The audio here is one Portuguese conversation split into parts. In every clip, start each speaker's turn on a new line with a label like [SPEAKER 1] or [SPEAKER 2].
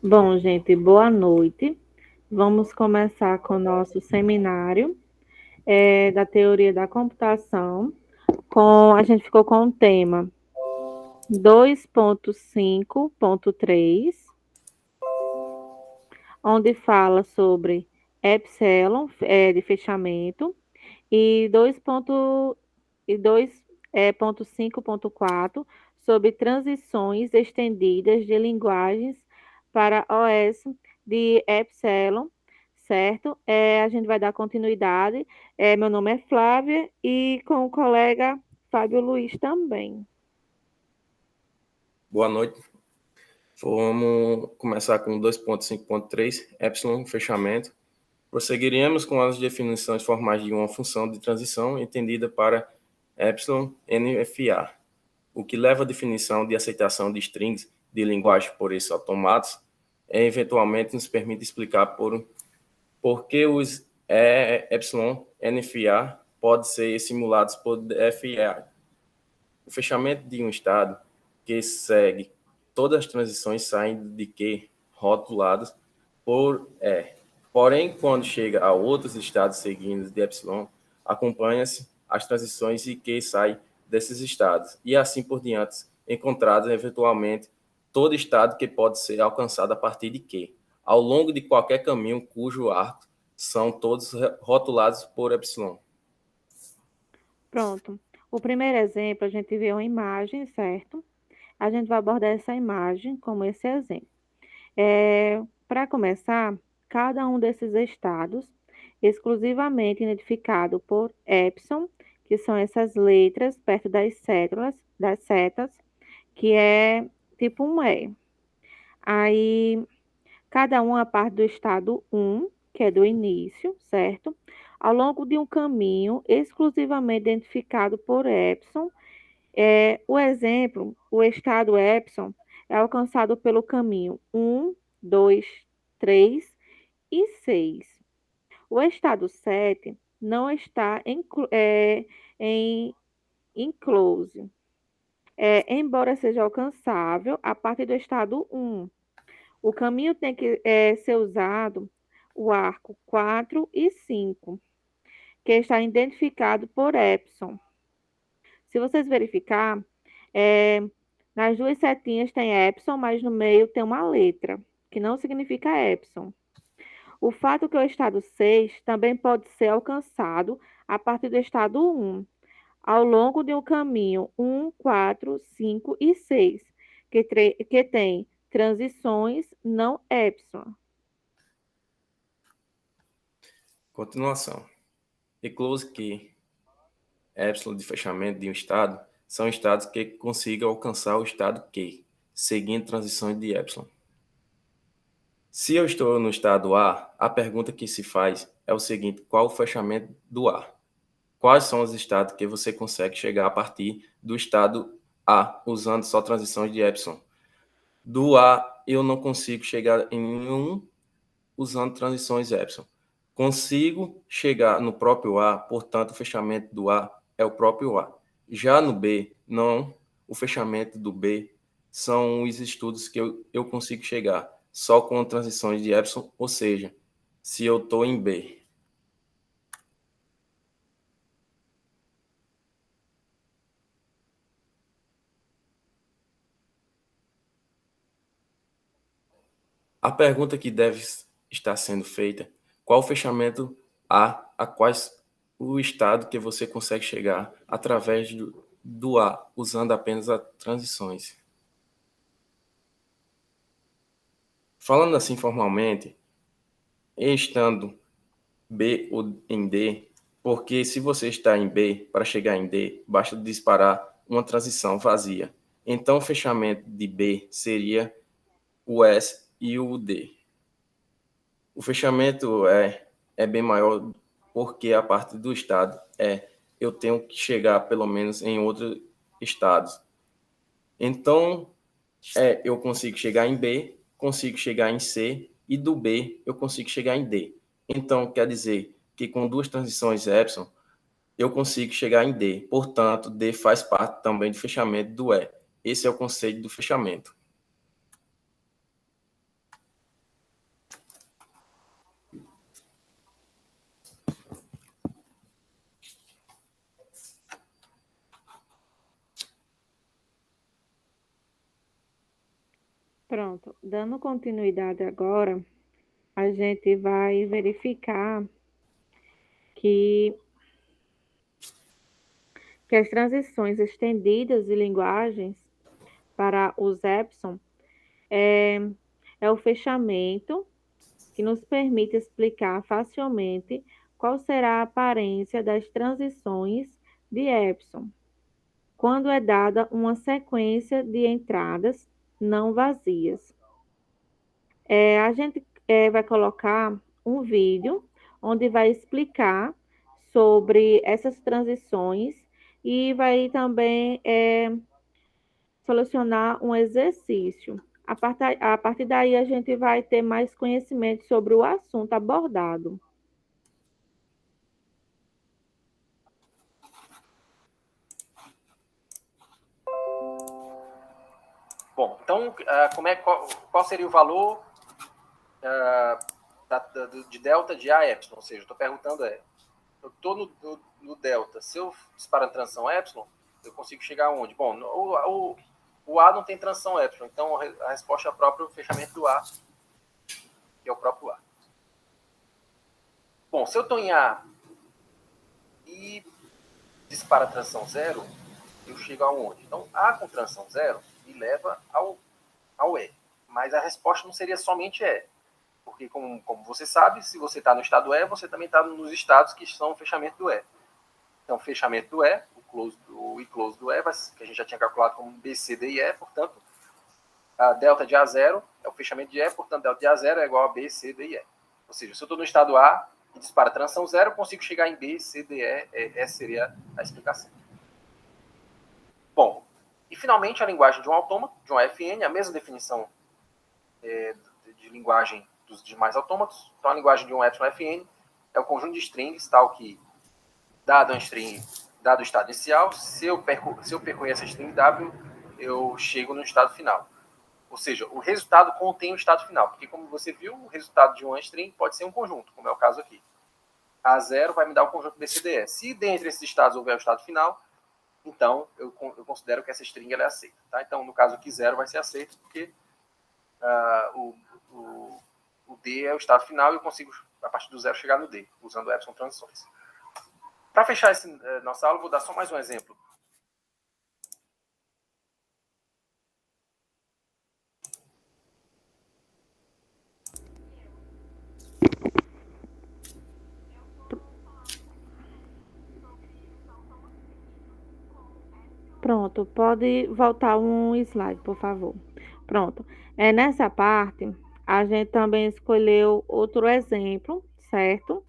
[SPEAKER 1] Bom, gente, boa noite. Vamos começar com o nosso seminário da teoria da computação. A gente ficou com o tema 2.5.3, onde fala sobre epsilon de fechamento e 2.5.4 sobre transições estendidas de linguagens para OS de Epsilon, certo? A gente vai dar continuidade. Meu nome é Flávia e com o colega Fábio Luiz também.
[SPEAKER 2] Boa noite. Vamos começar com 2.5.3, epsilon, fechamento. Prosseguiremos com as definições formais de uma função de transição entendida para epsilon NFA, o que leva à definição de aceitação de strings de linguagem por esses automatos eventualmente nos permite explicar por que os epsilon NFA podem ser simulados por FA. O fechamento de um estado que segue todas as transições saem de Q rotulados por E. Porém, quando chega a outros estados seguintes de epsilon, acompanha-se as transições e Q sai desses estados, e assim por diante, encontrados eventualmente todo estado que pode ser alcançado a partir de Q, ao longo de qualquer caminho cujo arco são todos rotulados por epsilon.
[SPEAKER 1] Pronto. O primeiro exemplo, a gente vê uma imagem, certo? A gente vai abordar essa imagem como esse exemplo. Para começar, cada um desses estados, exclusivamente identificado por epsilon, que são essas letras perto das setas, que é tipo um E. Aí, cada uma parte do estado 1, que é do início, certo? Ao longo de um caminho exclusivamente identificado por epsilon, o exemplo, o estado epsilon é alcançado pelo caminho 1, 2, 3 e 6. O estado 7 não está em enclose, embora seja alcançável a partir do estado 1. O caminho tem que ser usado o arco 4 e 5, que está identificado por epsilon. Se vocês verificar, é, nas duas setinhas tem epsilon, mas no meio tem uma letra, que não significa epsilon. O fato que o estado 6 também pode ser alcançado a partir do estado 1, ao longo de um caminho 1, 4, 5 e 6, que tem transições não epsilon.
[SPEAKER 2] Continuação. Enclose que epsilon de fechamento de um estado são estados que consigam alcançar o estado Q, seguindo transições de epsilon. Se eu estou no estado A, a pergunta que se faz é o seguinte: qual o fechamento do A? Quais são os estados que você consegue chegar a partir do estado A, usando só transições de epsilon? Do A, eu não consigo chegar em nenhum usando transições epsilon. Consigo chegar no próprio A, portanto, o fechamento do A é o próprio A. Já no B, não. O fechamento do B são os estudos que eu consigo chegar só com transições de epsilon, ou seja, se eu estou em B. A pergunta que deve estar sendo feita: qual o fechamento a quais o estado que você consegue chegar através do A, usando apenas as transições? Falando assim formalmente, estando B ou em D, porque se você está em B, para chegar em D, basta disparar uma transição vazia. Então, o fechamento de B seria o S e o D. O fechamento é bem maior porque a parte do estado eu tenho que chegar pelo menos em outros estados. Então, eu consigo chegar em B, consigo chegar em C, e do B eu consigo chegar em D. Então, quer dizer que com duas transições epsilon, eu consigo chegar em D. Portanto, D faz parte também do fechamento do E. Esse é o conceito do fechamento.
[SPEAKER 1] Pronto, dando continuidade agora, a gente vai verificar que, que as transições estendidas de linguagens para os Epson é, é o fechamento que nos permite explicar facilmente qual será a aparência das transições de Epson quando é dada uma sequência de entradas não vazias. A gente vai colocar um vídeo onde vai explicar sobre essas transições e vai também solucionar um exercício. A partir daí, a gente vai ter mais conhecimento sobre o assunto abordado.
[SPEAKER 3] Bom, então, qual seria o valor de delta de A epsilon? Ou seja, eu estou perguntando eu estou no delta, se eu disparar a transição epsilon, eu consigo chegar aonde? Bom, o A não tem transição epsilon, então a resposta é o próprio fechamento do A, que é o próprio A. Bom, se eu estou em A e dispara a transição zero, eu chego aonde? Então, A com transição zero me leva ao E. Mas a resposta não seria somente E. Porque, como você sabe, se você está no estado E, você também está nos estados que são o fechamento do E. Então, fechamento do E, o close do E, que a gente já tinha calculado como BC, D e E, portanto, a delta de A0 é o fechamento de E, portanto, delta de A0 é igual a B, C, D e E. Ou seja, se eu estou no estado A e dispara a transição zero, eu consigo chegar em B, C, D, E. Essa seria a explicação. Bom, e finalmente a linguagem de um autômato, de um FN, a mesma definição de linguagem dos demais autômatos. Então, a linguagem de um epsilon FN é o conjunto de strings, tal que, dado a string, dado o estado inicial, se eu percorrer essa string W, eu chego no estado final. Ou seja, o resultado contém o estado final, porque, como você viu, o resultado de uma string pode ser um conjunto, como é o caso aqui. A0 vai me dar o conjunto BCDE. Se dentre esses estados houver o estado final, então eu considero que essa string ela é aceita. Tá? Então, no caso aqui, 0 vai ser aceito, porque o D é o estado final e eu consigo, a partir do zero, chegar no D, usando Epsilon transições. Para fechar nossa aula, vou dar só mais um exemplo.
[SPEAKER 1] Pronto, pode voltar um slide, por favor. Pronto. Nessa parte, a gente também escolheu outro exemplo, certo?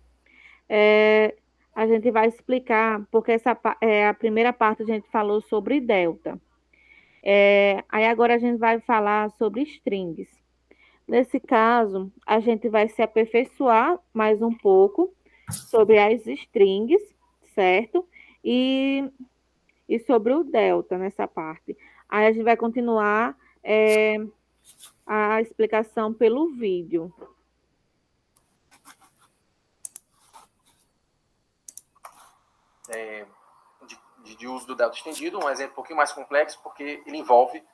[SPEAKER 1] É, a gente vai explicar, porque a primeira parte a gente falou sobre delta. Aí agora a gente vai falar sobre strings. Nesse caso, a gente vai se aperfeiçoar mais um pouco sobre as strings, certo? E sobre o delta nessa parte. Aí a gente vai continuar a explicação pelo vídeo.
[SPEAKER 3] De uso do delta estendido, um exemplo um pouquinho mais complexo, porque ele envolve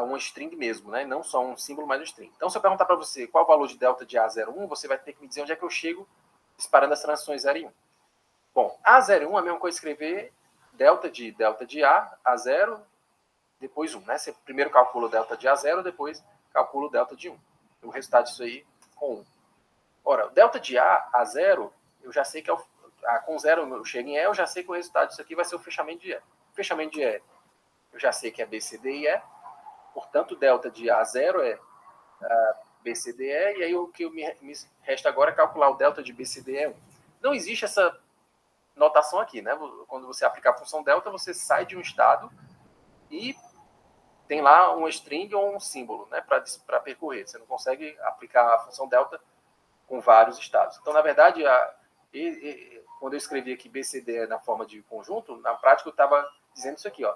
[SPEAKER 3] uma string mesmo, né? Não só um símbolo, mas um string. Então, se eu perguntar para você qual o valor de delta de A01, você vai ter que me dizer onde é que eu chego disparando as transições 0 e 1. Bom, A01 é a mesma coisa escrever delta de A0, depois 1. Né? Você primeiro calcula o delta de A0, depois calcula o delta de 1. O resultado disso aí com 1. Ora, o delta de A0, eu já sei que com 0 eu chego em E, eu já sei que o resultado disso aqui vai ser o fechamento de E. O fechamento de E, eu já sei que é B, C, D e E. Portanto, o delta de A0 é B, C, D, E. E aí o que me resta agora é calcular o delta de B, C, D, E1. Não existe essa notação aqui, né? Quando você aplicar a função delta, você sai de um estado e tem lá um string ou um símbolo, né, para percorrer. Você não consegue aplicar a função delta com vários estados. Então, na verdade, quando eu escrevi aqui BCD na forma de conjunto, na prática eu estava dizendo isso aqui, ó.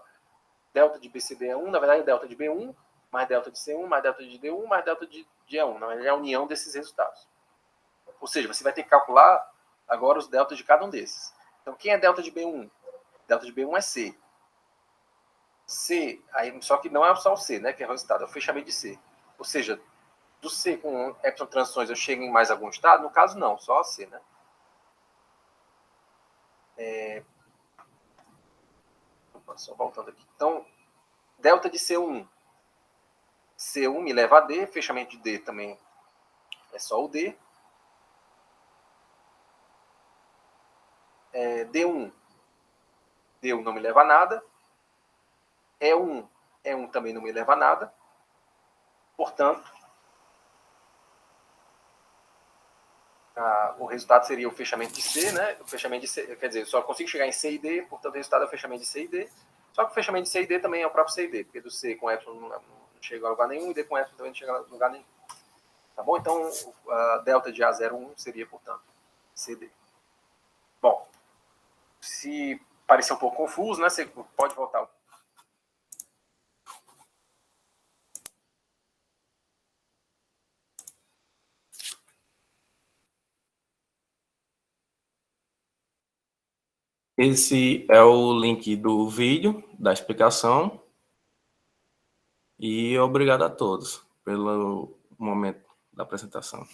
[SPEAKER 3] Delta de BCD é 1, na verdade é delta de B1, mais delta de C1, mais delta de D1, mais delta de E1. Na verdade é a união desses resultados. Ou seja, você vai ter que calcular agora os deltas de cada um desses. Então, quem é delta de B1? Delta de B1 é C. C, aí, só que não é só o C, né, que é o resultado, é o fechamento de C. Ou seja, do C com epsilon transições eu chego em mais algum estado? No caso, não, só C, né? Só voltando aqui. Então, delta de C1. C1 me leva a D, fechamento de D também é só o D. D1. D1 não me leva a nada. E1. E1 também não me leva a nada. Portanto, o resultado seria o fechamento de C, né? O fechamento de C, quer dizer, eu só consigo chegar em C e D, portanto, o resultado é o fechamento de C e D. Só que o fechamento de C e D também é o próprio C e D, porque do C com epsilon não chega a lugar nenhum e D com epsilon também não chega a lugar nenhum. Tá bom? Então, a delta de A01 seria, portanto, CD. Bom, se parecer um pouco confuso, né? Você pode voltar.
[SPEAKER 2] Esse é o link do vídeo, da explicação. E obrigado a todos pelo momento da apresentação.